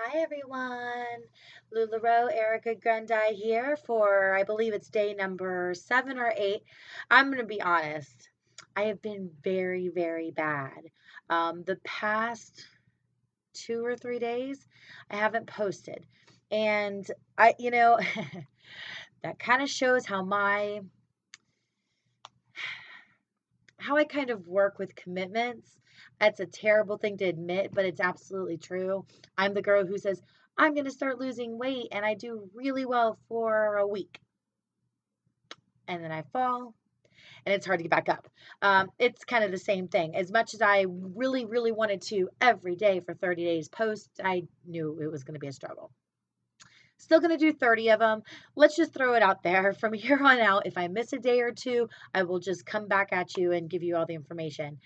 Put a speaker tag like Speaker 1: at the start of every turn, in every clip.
Speaker 1: Hi everyone, Lularoe, Erica Grandi here for I believe it's day number 7 or 8. I'm gonna be honest, I have been very, very bad. The past 2 or 3 days, I haven't posted, and I that kind of shows how I kind of work with commitments. That's a terrible thing to admit, but it's absolutely true. I'm the girl who says, I'm going to start losing weight, and I do really well for a week. And then I fall, and it's hard to get back up. It's kind of the same thing. As much as I really, really wanted to every day for 30 days post, I knew it was going to be a struggle. Still going to do 30 of them. Let's just throw it out there. From here on out, if I miss a day or two, I will just come back at you and give you all the information.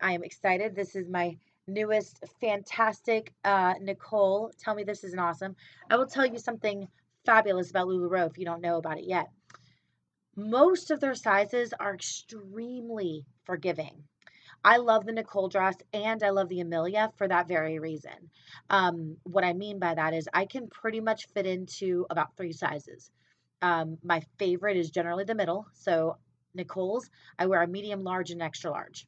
Speaker 1: I am excited. This is my newest fantastic Nicole. Tell me this isn't awesome. I will tell you something fabulous about Lularoe if you don't know about it yet. Most of their sizes are extremely forgiving. I love the Nicole dress and I love the Amelia for that very reason. What I mean by that is I can pretty much fit into about 3 sizes. My favorite is generally the middle. So Nicole's, I wear a medium, large, and extra large.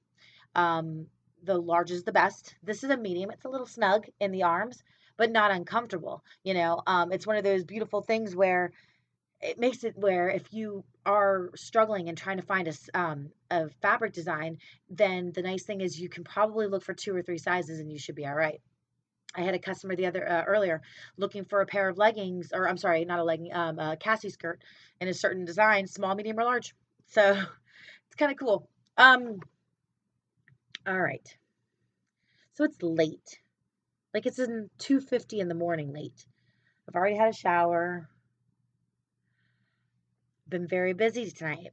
Speaker 1: The large is the best. This is a medium. It's a little snug in the arms, but not uncomfortable. It's one of those beautiful things where it makes it where if you are struggling and trying to find a fabric design, then the nice thing is you can probably look for 2 or 3 sizes and you should be all right. I had a customer the other earlier looking for a pair of leggings, or I'm sorry, not a legging, a Cassie skirt in a certain design, small, medium, or large. So it's kind of cool. All right. So it's late, like it's in 2:50 in the morning. Late. I've already had a shower. Been very busy tonight,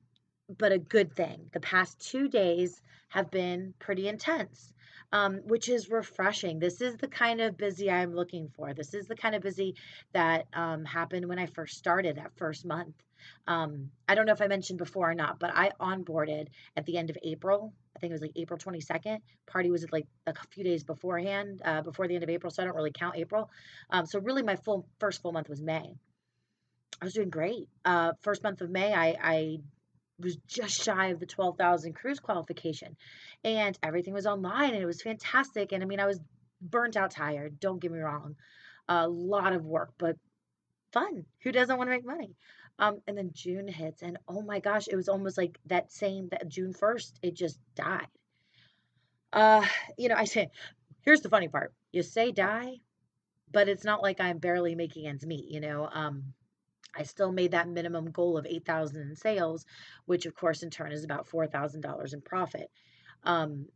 Speaker 1: but a good thing. The past 2 days have been pretty intense, which is refreshing. This is the kind of busy I'm looking for. This is the kind of busy that happened when I first started that first month. I don't know if I mentioned before or not, but I onboarded at the end of April. I think it was like April 22nd. Party was like a few days beforehand, before the end of April, so I don't really count April. So really, my first full month was May. I was doing great. First month of May, I was just shy of the 12,000 cruise qualification, and everything was online, and it was fantastic. And I mean, I was burnt out, tired. Don't get me wrong, a lot of work, but fun. Who doesn't want to make money? And then June hits, and oh my gosh, it was almost like that June 1st, it just died. Uh, I say, here's the funny part: you say die, but it's not like I'm barely making ends meet. I still made that minimum goal of 8,000 in sales, which of course in turn is about $4,000 in profit. Um,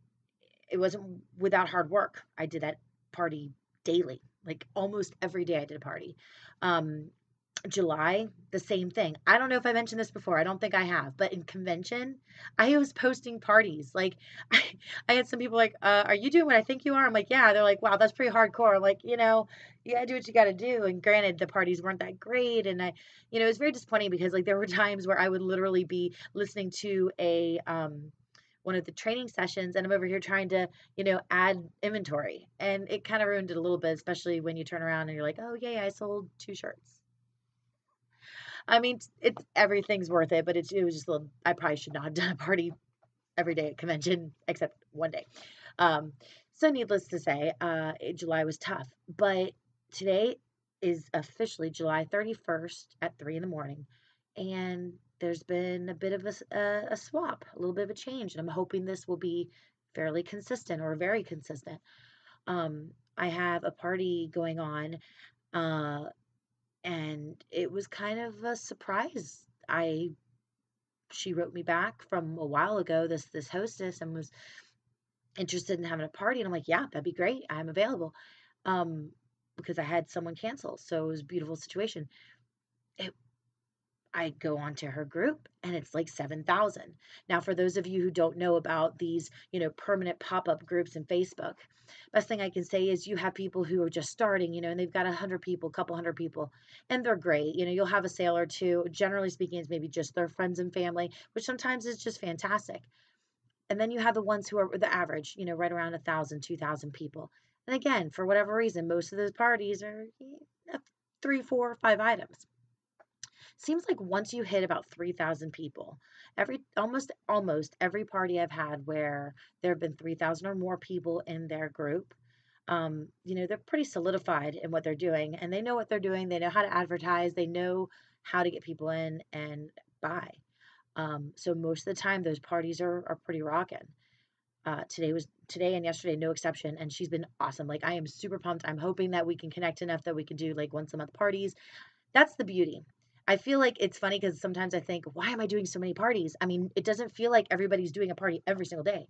Speaker 1: it wasn't without hard work. I did that party daily, like almost every day I did a party. Um, July, the same thing. I don't know if I mentioned this before. I don't think I have, but in convention, I was posting parties. Like, I, I had some people like, "Are you doing what I think you are?" I'm like, "Yeah." They're like, "Wow, that's pretty hardcore." I'm like, you gotta do what you gotta do. And granted, the parties weren't that great, and it was very disappointing because like there were times where I would literally be listening to a one of the training sessions, and I'm over here trying to add inventory, and it kind of ruined it a little bit, especially when you turn around and you're like, "Oh yeah, I sold 2 shirts." I mean, it's everything's worth it, but it was just a little. I probably should not have done a party every day at convention except one day. Um, so needless to say, July was tough, but today is officially July 31st at 3 in the morning, and there's been a bit of a swap, a little bit of a change, and I'm hoping this will be fairly consistent or very consistent. I have a party going on. Uh, and it was kind of a surprise. I She wrote me back from a while ago, this hostess, and was interested in having a party, and I'm like, yeah, that'd be great. I'm available. Um, because I had someone cancel, so it was a beautiful situation. It I go onto her group and it's like 7,000. Now, for those of you who don't know about these, permanent pop-up groups in Facebook, best thing I can say is you have people who are just starting, and they've got 100 people, couple hundred people, and they're great. You'll have a sale or two. Generally speaking, it's maybe just their friends and family, which sometimes is just fantastic. And then you have the ones who are the average, right around 1,000, 2,000 people. And again, for whatever reason, most of those parties are 3, 4, 5 items. Seems like once you hit about 3,000 people, almost every party I've had where there have been 3,000 or more people in their group, they're pretty solidified in what they're doing and they know what they're doing. They know how to advertise, they know how to get people in and buy. So most of the time, those parties are pretty rocking. Today and yesterday, no exception, and she's been awesome. Like I am super pumped. I'm hoping that we can connect enough that we can do like once a month parties. That's the beauty. I feel like it's funny because sometimes I think, why am I doing so many parties? I mean, it doesn't feel like everybody's doing a party every single day,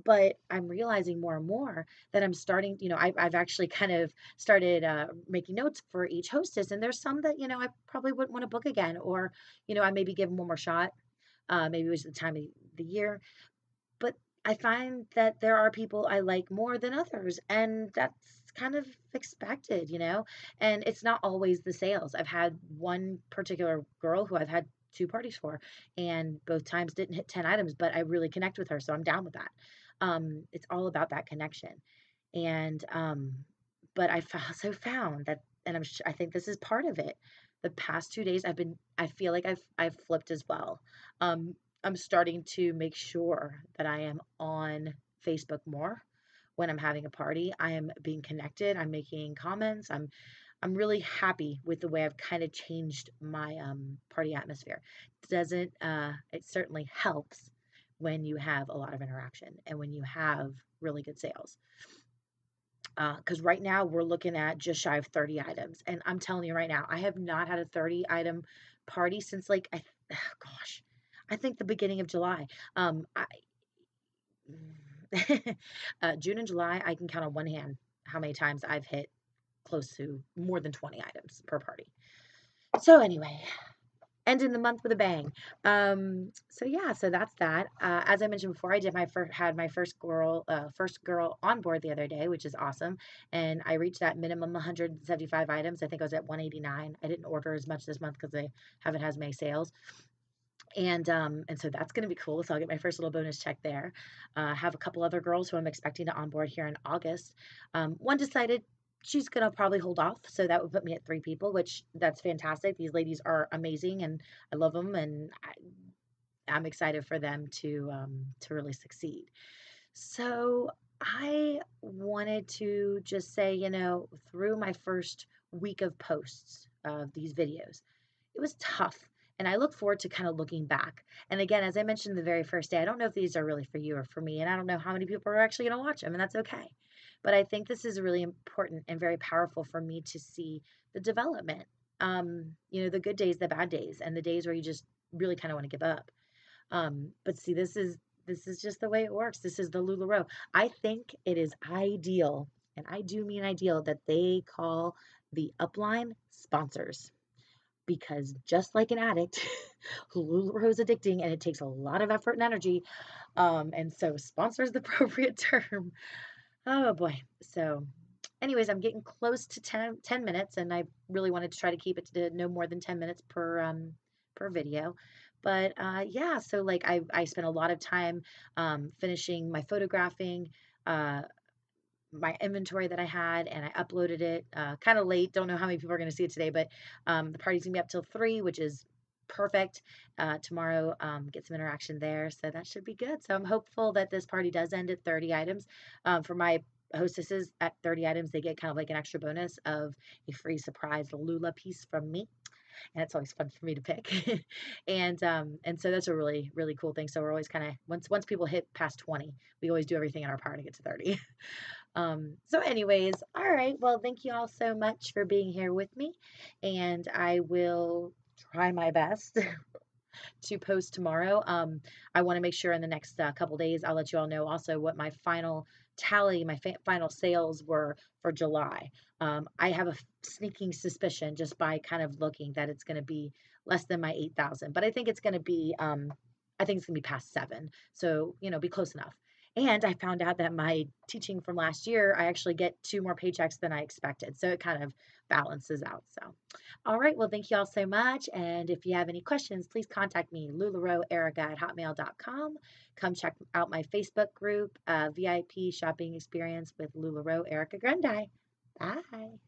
Speaker 1: but I'm realizing more and more that I'm starting, I've actually kind of started making notes for each hostess. And there's some that, I probably wouldn't want to book again, or, I maybe give them one more shot. Maybe it was the time of the year. But I find that there are people I like more than others, and that's kind of expected. And it's not always the sales. I've had one particular girl who I've had 2 parties for, and both times didn't hit 10 items, but I really connect with her, so I'm down with that. It's all about that connection. And, but also found that, and I think this is part of it. The past 2 days, I feel like I've flipped as well. Um, I'm starting to make sure that I am on Facebook more when I'm having a party. I am being connected. I'm making comments. I'm really happy with the way I've kind of changed my party atmosphere. Doesn't It certainly helps when you have a lot of interaction and when you have really good sales. Because right now we're looking at just shy of 30 items, and I'm telling you right now, I have not had a 30 item party since like gosh, I think the beginning of July. I June and July, I can count on one hand how many times I've hit close to more than 20 items per party. So anyway, ending the month with a bang. So yeah, so that's that. As I mentioned before, I had my first girl on board the other day, which is awesome. And I reached that minimum 175 items. I think I was at 189. I didn't order as much this month because I haven't had as many sales. And so that's going to be cool. So I'll get my first little bonus check there. Have a couple other girls who I'm expecting to onboard here in August. One decided she's going to probably hold off, so that would put me at 3 people, which that's fantastic. These ladies are amazing, and I love them, and I'm excited for them to really succeed. So I wanted to just say, through my first week of posts of these videos, it was tough. And I look forward to kind of looking back. And again, as I mentioned the very first day, I don't know if these are really for you or for me. And I don't know how many people are actually going to watch them, and that's okay. But I think this is really important and very powerful for me to see the development. The good days, the bad days, and the days where you just really kind of want to give up. But see, this is just the way it works. This is the Lularoe. I think it is ideal, and I do mean ideal, that they call the upline sponsors, because just like an addict, Lularoe is addicting and it takes a lot of effort and energy. And so sponsor is the appropriate term. Oh boy. So anyways, I'm getting close to 10 minutes, and I really wanted to try to keep it to no more than 10 minutes per video. But yeah, so like I spent a lot of time finishing my photographing, uh, my inventory that I had, and I uploaded it kind of late. Don't know how many people are going to see it today, but the party's gonna be up till 3, which is perfect. Tomorrow, get some interaction there, so that should be good. So I'm hopeful that this party does end at 30 items. For my hostesses at 30 items, they get kind of like an extra bonus of a free surprise Lula piece from me, and it's always fun for me to pick. And so that's a really really cool thing. So we're always kind of, once people hit past 20, we always do everything in our power to get to 30. So anyways, all right. Well, thank you all so much for being here with me, and I will try my best to post tomorrow. I want to make sure in the next couple days, I'll let you all know also what my final tally, my final sales were for July. I have a sneaking suspicion just by kind of looking that it's going to be less than my 8,000, but I think it's going to be, I think it's going to be past 7. So, be close enough. And I found out that my teaching from last year, I actually get 2 more paychecks than I expected. So it kind of balances out. So, all right. Well, thank you all so much. And if you have any questions, please contact me, lularoeerica@hotmail.com. Come check out my Facebook group, VIP Shopping Experience with Lularoe Erica Grandi. Bye.